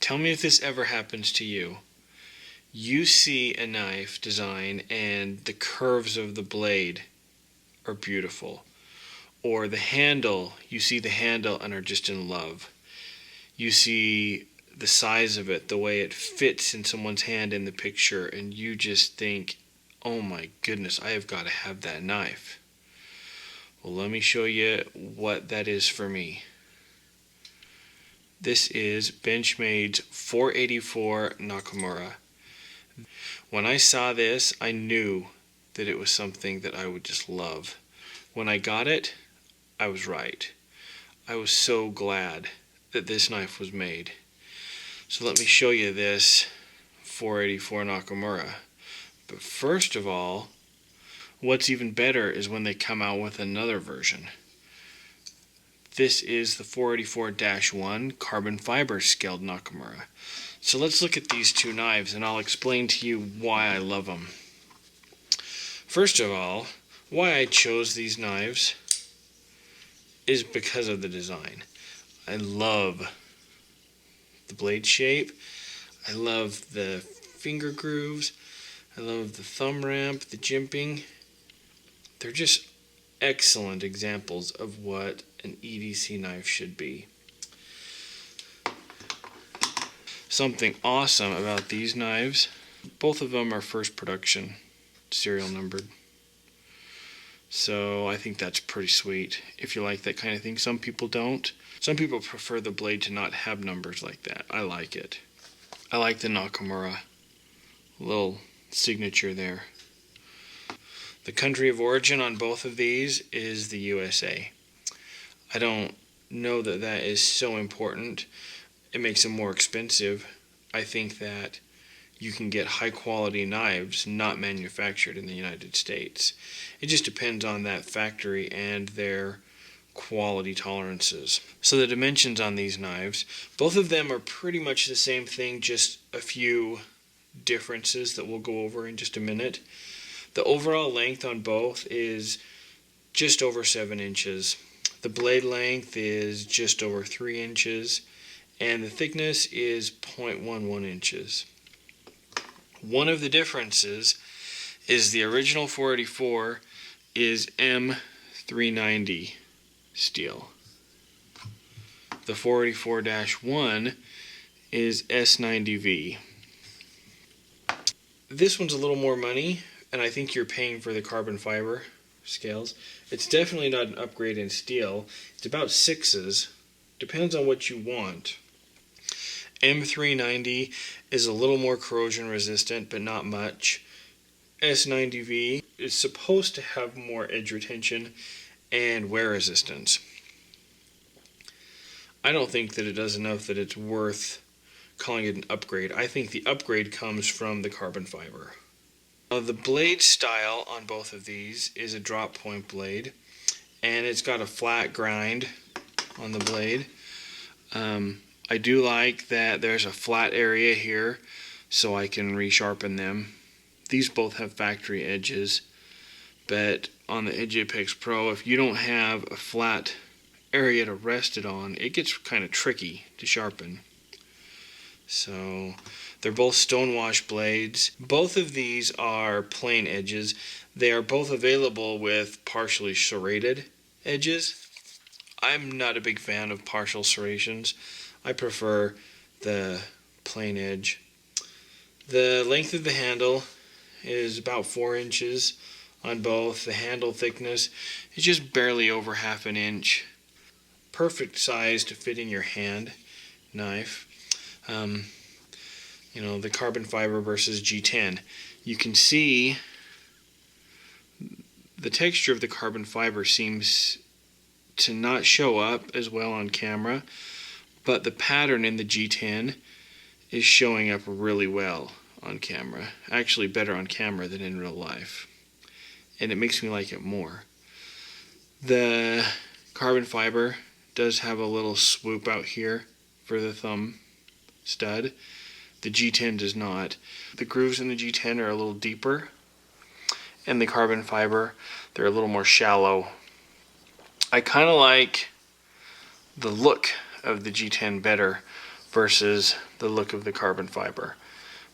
Tell me if this ever happens to you. You see a knife design and the curves of the blade are beautiful. Or the handle, you see the handle and are just in love. You see the size of it, the way it fits in someone's hand in the picture, and you just think, oh my goodness, I have got to have that knife. Well, let me show you what that is for me. This is Benchmade's 484 Nakamura. When I saw this, I knew that it was something that I would just love. When I got it, I was right. I was so glad that this knife was made. So let me show you this 484 Nakamura. But first of all, what's even better is when they come out with another version. This is the 484-1 Carbon Fiber Scaled Nakamura. So let's look at these two knives and I'll explain to you why I love them. First of all, why I chose these knives is because of the design. I love the blade shape. I love the finger grooves. I love the thumb ramp, the jimping. They're just excellent examples of what an EDC knife should be. Something awesome about these knives, both of them are first production, serial numbered. So I think that's pretty sweet if you like that kind of thing. Some people don't. Some people prefer the blade to not have numbers like that. I like it. I like the Nakamura. Little signature there. The country of origin on both of these is the USA. I don't know that that is so important. It makes them more expensive. I think that you can get high quality knives not manufactured in the United States. It just depends on that factory and their quality tolerances. So the dimensions on these knives, both of them are pretty much the same thing, just a few differences that we'll go over in just a minute. The overall length on both is just over 7 inches. The blade length is just over 3 inches, and the thickness is 0.11 inches. One of the differences is the original 484 is M390 steel. The 484-1 is S90V. This one's a little more money, and I think you're paying for the carbon fiber scales. It's definitely not an upgrade in steel. It's about 6s. Depends on what you want. M390 is a little more corrosion resistant, but not much. S90V is supposed to have more edge retention and wear resistance. I don't think that it does enough that it's worth calling it an upgrade. I think the upgrade comes from the carbon fiber. The blade style on both of these is a drop point blade, and it's got a flat grind on the blade. I do like that there's a flat area here so I can resharpen them. These both have factory edges, but on the Edge Apex Pro, if you don't have a flat area to rest it on, it gets kind of tricky to sharpen. So they're both stonewash blades. Both of these are plain edges. They are both available with partially serrated edges. I'm not a big fan of partial serrations. I prefer the plain edge. The length of the handle is about 4 inches on both. The handle thickness is just barely over ½ an inch. Perfect size to fit in your hand knife. You know, the carbon fiber versus G10. You can see the texture of the carbon fiber seems to not show up as well on camera, but the pattern in the G10 is showing up really well on camera. Actually better on camera than in real life. And it makes me like it more. The carbon fiber does have a little swoop out here for the thumb stud. The G10 does not. The grooves in the G10 are a little deeper, and the carbon fiber, they're a little more shallow. I kind of like the look of the G10 better versus the look of the carbon fiber.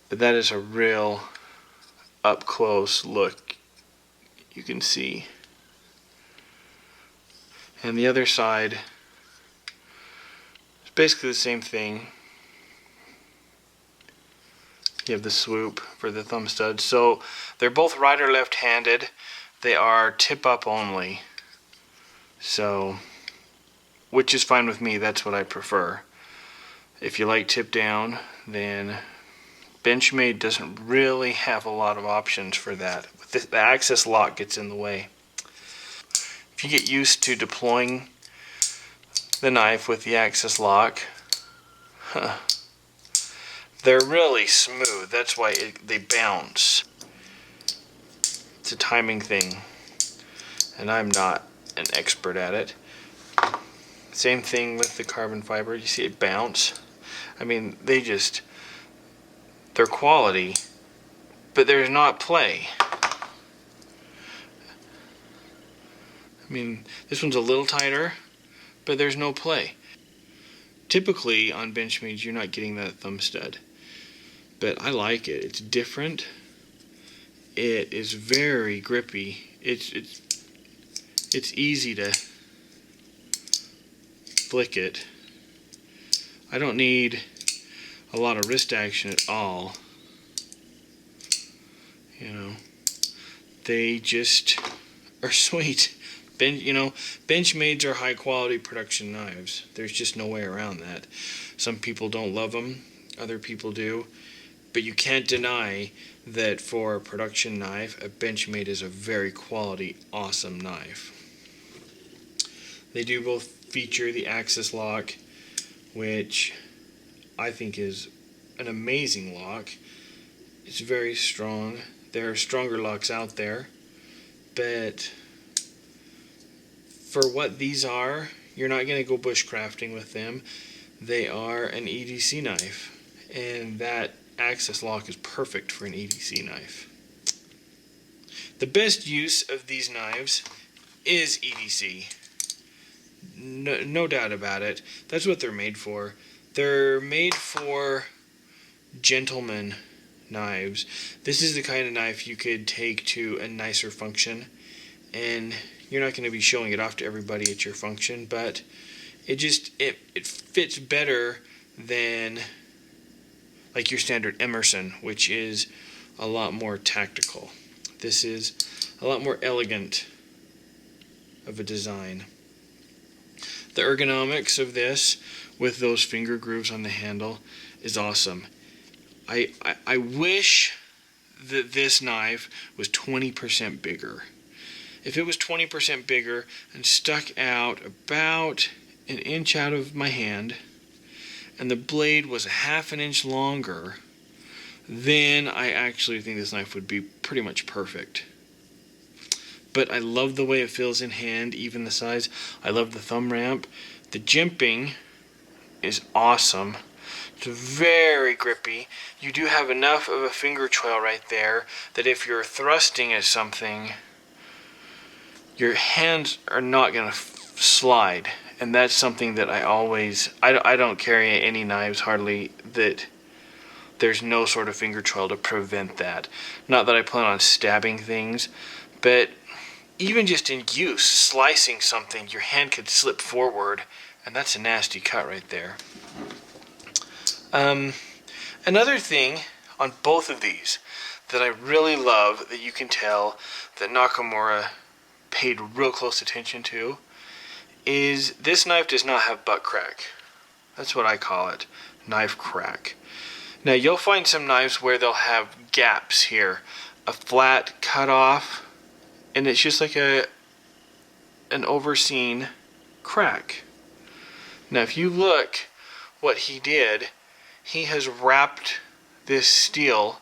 But that is a real up close look, you can see. And the other side is basically the same thing. You have the swoop for the thumb stud. So they're both right or left handed. They are tip up only. So, which is fine with me, that's what I prefer. If you like tip down, then Benchmade doesn't really have a lot of options for that. The access lock gets in the way. If you get used to deploying the knife with the access lock, they're really smooth. That's why they bounce. It's a timing thing, and I'm not an expert at it. Same thing with the carbon fiber. You see it bounce. I mean, they're quality, but there's not play. I mean, this one's a little tighter, but there's no play. Typically on Benchmade, you're not getting that thumb stud, but I like it. It's different. It is very grippy. It's easy to flick it. I don't need a lot of wrist action at all. You know, they just are sweet. Benchmades are high quality production knives. There's just no way around that. Some people don't love them, other people do, but you can't deny that for a production knife, a Benchmade is a very quality, awesome knife. They do both feature the access lock, which I think is an amazing lock. It's very strong. There are stronger locks out there, but for what these are, you're not going to go bushcrafting with them. They are an EDC knife, and that access lock is perfect for an EDC knife. The best use of these knives is EDC. No doubt about it. That's what they're made for. They're made for gentleman knives. This is the kind of knife you could take to a nicer function, and you're not going to be showing it off to everybody at your function, but it fits better than like your standard Emerson, which is a lot more tactical. This is a lot more elegant of a design. The ergonomics of this with those finger grooves on the handle is awesome. I wish that this knife was 20% bigger. If it was 20% bigger and stuck out about an inch out of my hand, and the blade was a half an inch longer, then I actually think this knife would be pretty much perfect. But I love the way it feels in hand, even the size. I love the thumb ramp. The jimping is awesome. It's very grippy. You do have enough of a finger trail right there that if you're thrusting at something, your hands are not going to slide. And that's something that I don't carry any knives hardly that there's no sort of finger trail to prevent that. Not that I plan on stabbing things, but even just in use, slicing something, your hand could slip forward, and that's a nasty cut right there. Another thing on both of these that I really love that you can tell that Nakamura paid real close attention to is this knife does not have butt crack. That's what I call it, knife crack. Now you'll find some knives where they'll have gaps here, a flat cut off, and it's just like an overseen crack. Now if you look what he did, he has wrapped this steel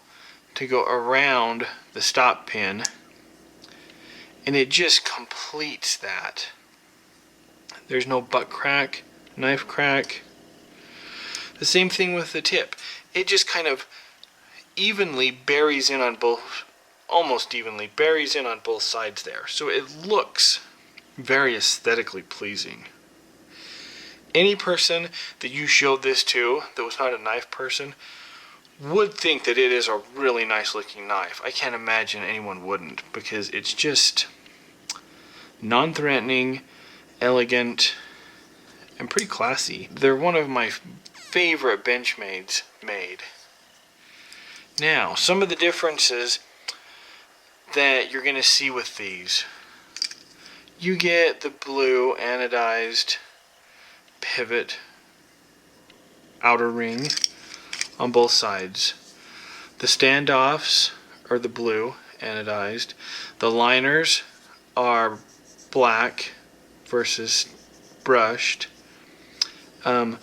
to go around the stop pin, and it just completes that. There's no butt crack, knife crack. The same thing with the tip. It just kind of evenly buries in on both, almost evenly buries in on both sides there. So it looks very aesthetically pleasing. Any person that you showed this to that was not a knife person would think that it is a really nice looking knife. I can't imagine anyone wouldn't, because it's just non-threatening, elegant, and pretty classy. They're one of my favorite Benchmades made. Now, some of the differences that you're going to see with these. You get the blue anodized pivot outer ring on both sides. The standoffs are the blue anodized. The liners are black versus brushed. The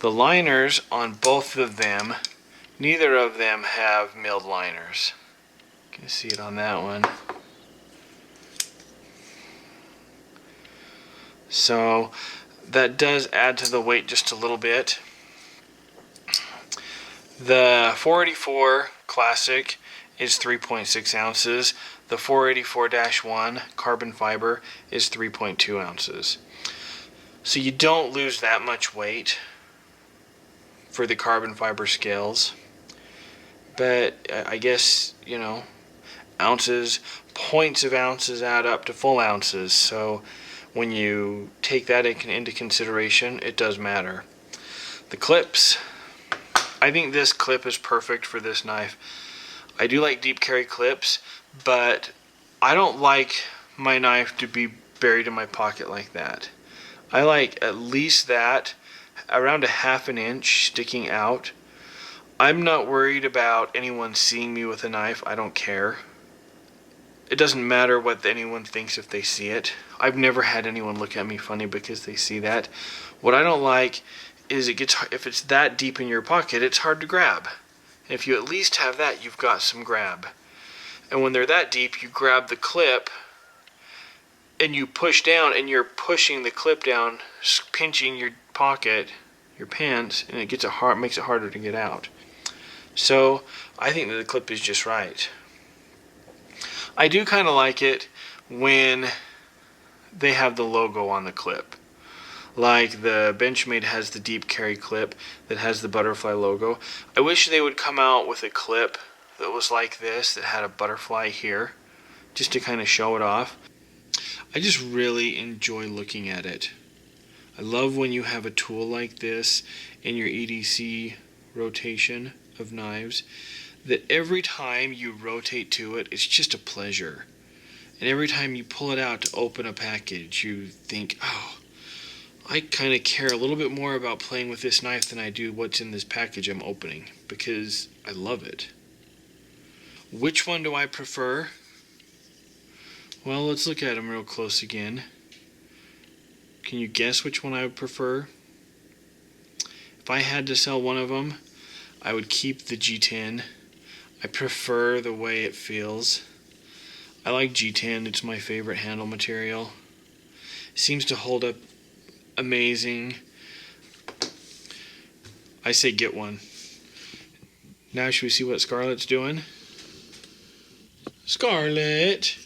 liners on both of them, neither of them have milled liners. You can see it on that one. So that does add to the weight just a little bit. The 484 Classic is 3.6 ounces. The 484-1 Carbon Fiber is 3.2 ounces. So you don't lose that much weight for the carbon fiber scales. But I guess, you know, ounces, points of ounces add up to full ounces. So when you take that into consideration, it does matter. The clips. I think this clip is perfect for this knife. I do like deep carry clips, but I don't like my knife to be buried in my pocket like that. I like at least that, around a half an inch sticking out. I'm not worried about anyone seeing me with a knife. I don't care. It doesn't matter what anyone thinks if they see it. I've never had anyone look at me funny because they see that. What I don't like is if it's that deep in your pocket, it's hard to grab. And if you at least have that, you've got some grab. And when they're that deep, you grab the clip and you push down, and you're pushing the clip down, pinching your pocket, your pants, and it makes it harder to get out. So I think that the clip is just right. I do kind of like it when they have the logo on the clip. Like the Benchmade has the deep carry clip that has the butterfly logo. I wish they would come out with a clip that was like this, that had a butterfly here, just to kind of show it off. I just really enjoy looking at it. I love when you have a tool like this in your EDC rotation of knives, that every time you rotate to it, it's just a pleasure. And every time you pull it out to open a package, you think, oh, I kind of care a little bit more about playing with this knife than I do what's in this package I'm opening, because I love it. Which one do I prefer? Well, let's look at them real close again. Can you guess which one I would prefer? If I had to sell one of them, I would keep the G-10. I prefer the way it feels. I like G-10. It's my favorite handle material. It seems to hold up amazing. I say get one. Now should we see what Scarlett's doing? Scarlett,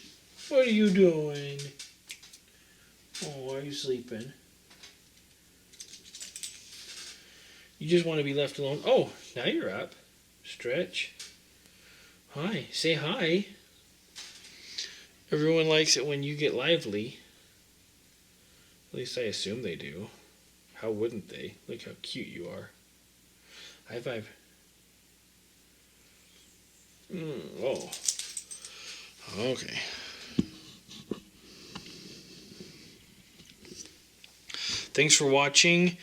what are you doing? Oh, are you sleeping? You just want to be left alone. Oh, now you're up. Stretch. Hi. Say hi. Everyone likes it when you get lively. At least I assume they do. How wouldn't they? Look how cute you are. High five. Oh. Okay. Thanks for watching.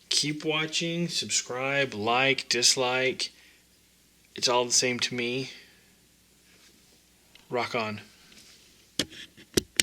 Keep watching. Subscribe, like, dislike. It's all the same to me. Rock on.